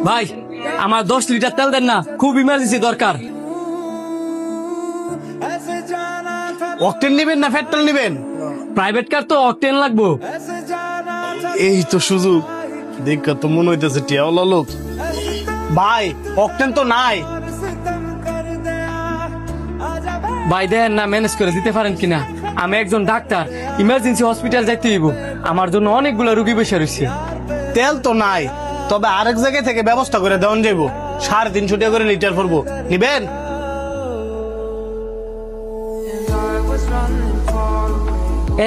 ভাই আমার 10 লিটার তেল দেন না, খুব ইমার্জেন্সি দরকার। অকটেন নেবেন না পেট্রোল নেবেন? প্রাইভেট কার তো অকটেন লাগবো। এই তো সুযোগ, দেখা তো মনে হইতেছে টিয়াওয়ালা লোক। ভাই অকটেন তো নাই। ভাই দেন না, ম্যানেজ করে দিতে পারেন কিনা? আমি একজন ডাক্তার, ইমার্জেন্সি হসপিটাল যাইতে হইব, আমার জন্য অনেকগুলো রুগী বসে রয়েছে। তেল তো নাই, তবে আরেক জায়গায় থেকে ব্যবস্থা করে দেওয়ান যাইব। 350 টাকা করে লিটার পড়বো, নিবেন?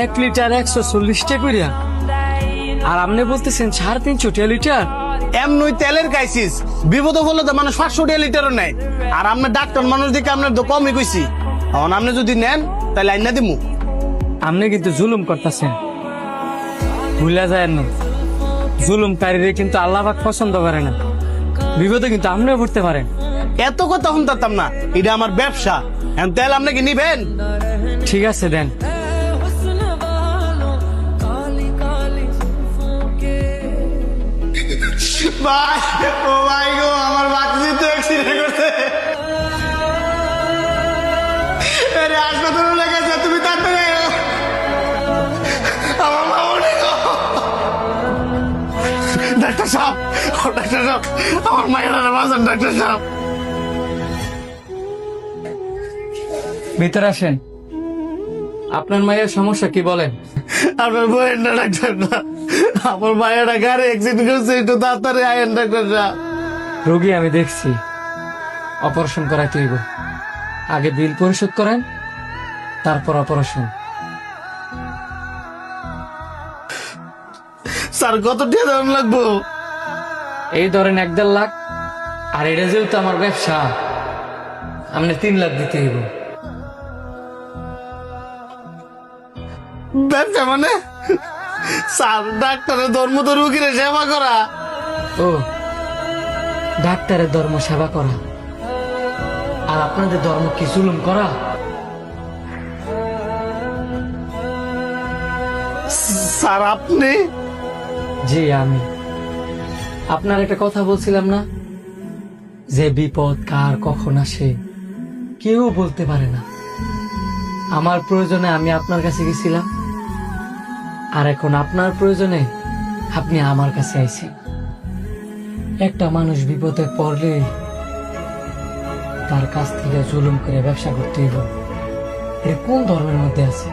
1 লিটার 140 টাকা করিয়া, আর আপনি বলতেছেন 350 টাকা লিটার? এমনই তেলের ক্রাইসিস, বিপদ হলে তো মানুষ 500 টাকা লিটারও নেয়। আর আপনার ডাক্তার মানুষ দিকে আপনার তো কমই কইছি। এখন আপনি যদি নেন তাহলে আইনা দিমু। আপনি কিন্তু জুলুম করতেছেন, ভুলে যায় না। জুলুমকারীরে কিন্তু আল্লাহ পাক পছন্দ করে না। বিপদে কিন্তু আপনিও পড়তে পারেন। এত কথা শুনতাম না, এটা আমার ব্যবসা। এখন তেল আপনি কি নিবেন? ঠিক আছে দেন। ভাই, ও ভাই গো, আমার বাচ্চা তো অ্যাক্সিডেন্ট করছে। আরে হাসপাতালে লেগেছে, তুমি তাড়াতাড়ি আয়। আমার মা মরে গো। ডাক্তার সাহেব, ও ডাক্তার সাহেব, আমার মায়ের বাঁচান ডাক্তার সাহেব। ভিতরে আসেন। আপনার মায়ের সমস্যা কি বলেন? আপনার বইয়ের না ডাক্তার না, আমার মায়ের গাড়ি অ্যাক্সিডেন্ট করছে, একটু তাড়াতাড়ি আয়েন ডাক্তার সাহেব। রোগী আমি দেখছি, অপারেশন করাইতে হইব। আগে বিল পরিশোধ করেন, তারপর অপারেশন। স্যার কত টাকা দাম লাগবো? এই ধরেন 1-1.5 লাখ। আর এটা যেহেতু আমার ব্যবসা, আপনি 3 লাখ দিতে হইব। ব্যবসা মানে? স্যার ডাক্তারের ধর্ম তো রুগীরে সেবা করা। ও, ডাক্তারের ধর্ম সেবা করা, আর আপনাদের ধর্ম কি জুলুম করা? স্যার আপনি? জি আমি। আপনার একটা কথা বলছিলাম না, যে বিপদ কার কখন আসে কেউ বলতে পারে না। আমার প্রয়োজনে আমি আপনার কাছে গেছিলাম, আর এখন আপনার প্রয়োজনে আপনি আমার কাছে আইছেন। একটা মানুষ বিপদে পড়লে তার কাছ থেকে জুলুম করে ব্যবসা করতে হইব, এটা কোন ধর্মের মধ্যে আছে?